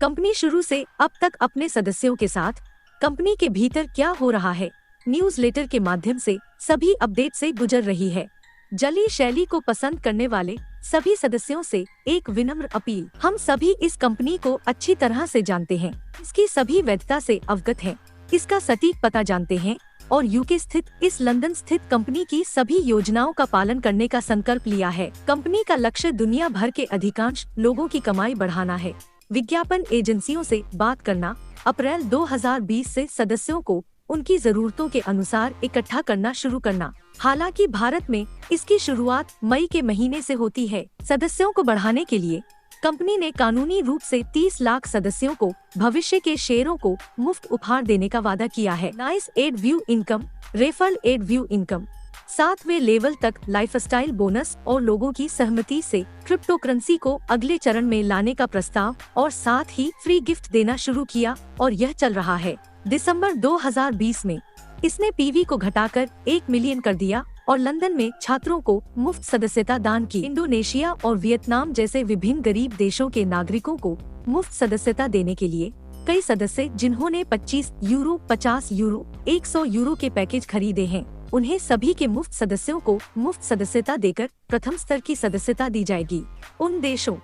Company शुरू से अब तक अपने सदस्यों के साथ कंपनी के भीतर क्या हो रहा है, न्यूज़लेटर के माध्यम से सभी अपडेट से गुजर रही है। जलीय शैली को पसंद करने वाले सभी सदस्यों से एक विनम्र अपील। हम सभी इस कंपनी को अच्छी तरह से जानते हैं, इसकी सभी वैधता से अवगत हैं, इसका सटीक पता जानते हैं और यूके स्थित इस लंदन स्थित कंपनी की सभी योजनाओं का पालन करने का संकल्प लिया है। कंपनी का लक्ष्य दुनिया भर के अधिकांश लोगों की कमाई बढ़ाना है। विज्ञापन एजेंसियों से बात करना। अप्रैल 2020 से सदस्यों को उनकी जरूरतों के अनुसार इकट्ठा करना शुरू करना। हालांकि भारत में इसकी शुरुआत मई के महीने से होती है। सदस्यों को बढ़ाने के लिए कंपनी ने कानूनी रूप से 30 लाख सदस्यों को भविष्य के शेयरों को मुफ्त उपहार देने का वादा किया है। Nice ad view income, referral ad view income, 7वें लेवल तक लाइफस्टाइल बोनस और लोगों की सहमति से क्रिप्टो करेंसी को अगले चरण में लाने का प्रस्ताव और साथ ही फ्री गिफ्ट देना शुरू किया और यह चल रहा है। दिसंबर 2020 में इसने पीवी को घटाकर 1 मिलियन कर दिया और लंदन में छात्रों को मुफ्त सदस्यता दान की। इंडोनेशिया और वियतनाम जैसे विभिन्न गरीब देशों के नागरिकों को मुफ्त सदस्यता देने के लिए कई सदस्य जिन्होंने 25 यूरो, 50 यूरो, 100 यूरो के पैकेज खरीदे हैं, उन्हें सभी के मुफ्त सदस्यों को मुफ्त सदस्यता देकर प्रथम स्तर की सदस्यता दी जाएगी। उन देशों,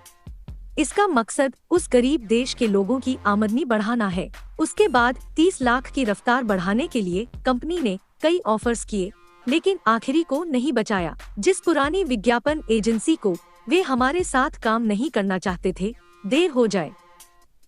इसका मकसद उस गरीब देश के लोगों की आमदनी बढ़ाना है। उसके बाद 30 लाख की रफ्तार बढ़ाने के लिए कंपनी ने कई ऑफर्स किए, लेकिन आखिरी को नहीं बचाया। जिस पुरानी विज्ञापन एजेंसी को वे हमारे साथ काम नहीं करना चाहते थे, देर हो जाए।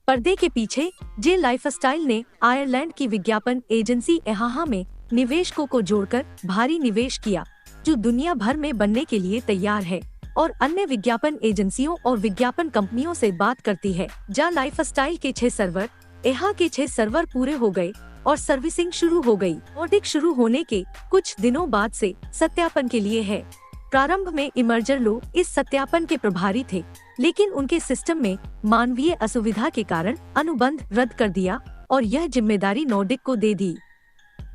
पर्दे के पीछे जे लाइफस्टाइल ने आयरलैंड की विज्ञापन एजेंसी एहाहा में निवेशकों को जोड़कर भारी निवेश किया, जो दुनिया भर में बनने के लिए तैयार है और अन्य विज्ञापन एजेंसियों और विज्ञापन कंपनियों से बात करती है। जा लाइफस्टाइल के 6 सर्वर, एहा के 6 सर्वर पूरे हो गए और सर्विसिंग शुरू हो गई। ऑडिट शुरू होने के कुछ दिनों बाद से सत्यापन के लिए है। प्रारंभ में इमर्जर लोग इस सत्यापन के प्रभारी थे, लेकिन उनके सिस्टम में मानवीय असुविधा के कारण अनुबंध रद्द कर दिया और यह जिम्मेदारी नॉर्डिक को दे दी।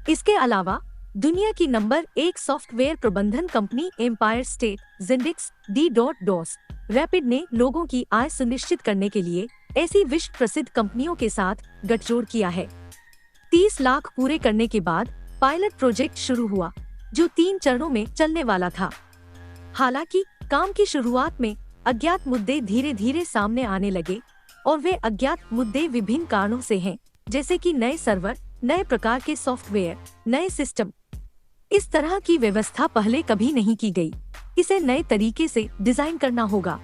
इसके अलावा दुनिया की नंबर 1 सॉफ्टवेयर प्रबंधन कंपनी एम्पायर स्टेट जिंडिक्स D.DOS रैपिड ने लोगों की आय सुनिश्चित करने के लिए ऐसी विश्व प्रसिद्ध कंपनियों के साथ गठजोड़ किया है। 30 लाख पूरे करने के बाद पायलट प्रोजेक्ट शुरू हुआ, जो 3 चरणों में चलने वाला था। हालांकि काम की शुरुआत में अज्ञात मुद्दे धीरे धीरे सामने आने लगे और वे अज्ञात मुद्दे विभिन्न कारणों से हैं, जैसे कि नए सर्वर, नए प्रकार के सॉफ्टवेयर, नए सिस्टम। इस तरह की व्यवस्था पहले कभी नहीं की गई। इसे नए तरीके से डिजाइन करना होगा।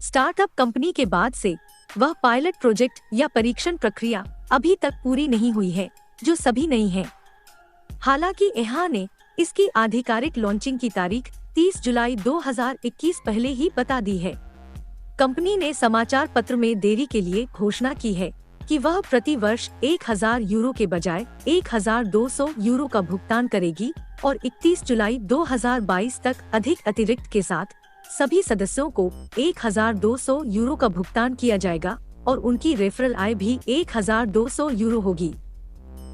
स्टार्टअप कंपनी के बाद से वह पायलट प्रोजेक्ट या परीक्षण प्रक्रिया अभी तक पूरी नहीं हुई है, जो सभी नई है। हालांकि एहा ने इसकी आधिकारिक लॉन्चिंग की तारीख 30 जुलाई 2021 पहले ही बता दी है। कंपनी ने समाचार पत्र में देरी के लिए घोषणा की है कि वह प्रति वर्ष 1000 यूरो के बजाय 1200 यूरो का भुगतान करेगी और 31 जुलाई 2022 तक अधिक अतिरिक्त के साथ सभी सदस्यों को 1200 यूरो का भुगतान किया जाएगा और उनकी रेफरल आय भी 1200 यूरो होगी।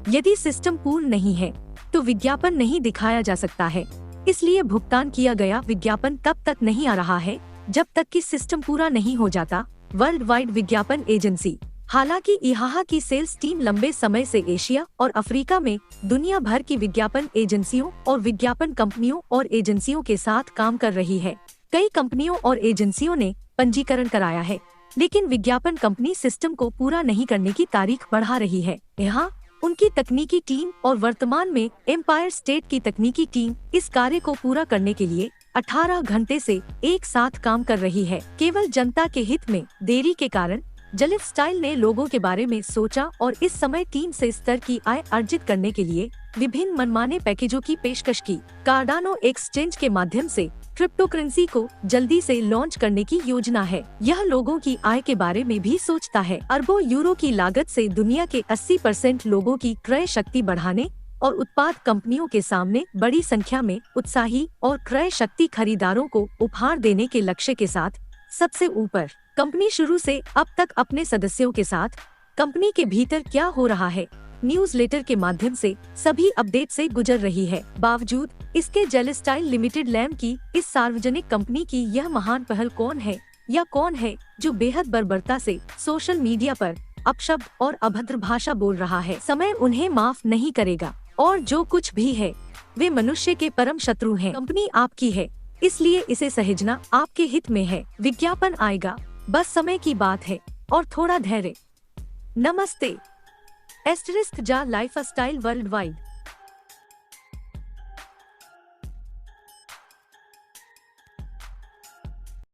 यदि सिस्टम पूर्ण नहीं है तो विज्ञापन नहीं दिखाया जा सकता है, इसलिए भुगतान किया गया विज्ञापन तब तक नहीं आ रहा है जब तक कि सिस्टम पूरा नहीं हो जाता। वर्ल्ड वाइड विज्ञापन एजेंसी। हालांकि एहाहा की सेल्स टीम लंबे समय से एशिया और अफ्रीका में दुनिया भर की विज्ञापन एजेंसियों और विज्ञापन कंपनियों और एजेंसियों के साथ काम कर रही है। कई कंपनियों और एजेंसियों ने पंजीकरण कराया है, लेकिन विज्ञापन कंपनी सिस्टम को पूरा नहीं करने की तारीख बढ़ा रही है। यहाँ उनकी तकनीकी टीम और वर्तमान में एम्पायर स्टेट की तकनीकी टीम इस कार्य को पूरा करने के लिए 18 घंटे से एक साथ काम कर रही है। केवल जनता के हित में देरी के कारण जलिफस्टाइल ने लोगों के बारे में सोचा और इस समय टीम से स्तर की आय अर्जित करने के लिए विभिन्न मनमाने पैकेजों की पेशकश की। कार्डानो एक्सचेंज के माध्यम से क्रिप्टो करेंसी को जल्दी से लॉन्च करने की योजना है। यह लोगों की आय के बारे में भी सोचता है। अरबों यूरो की लागत से दुनिया के 80% लोगों की क्रय शक्ति बढ़ाने और उत्पाद कंपनियों के सामने बड़ी संख्या में उत्साही और क्रय शक्ति खरीदारों को उपहार देने के लक्ष्य के साथ सबसे ऊपर। कंपनी शुरू से अब तक अपने सदस्यों के साथ कंपनी के भीतर क्या हो रहा है, न्यूज़लेटर के माध्यम से सभी अपडेट से गुजर रही है। बावजूद इसके जेलस्टाइल लिमिटेड लैम की इस सार्वजनिक कंपनी की यह महान पहल कौन है, या कौन है जो बेहद बर्बरता से सोशल मीडिया पर अपशब्द और अभद्र भाषा बोल रहा है। समय उन्हें माफ नहीं करेगा और जो कुछ भी है वे मनुष्य के परम शत्रु हैं। कंपनी आपकी है, इसलिए इसे सहेजना आपके हित में है। विज्ञापन आएगा, बस समय की बात है और थोड़ा धैर्य। नमस्ते। *जा लाइफस्टाइल वर्ल्ड वाइड।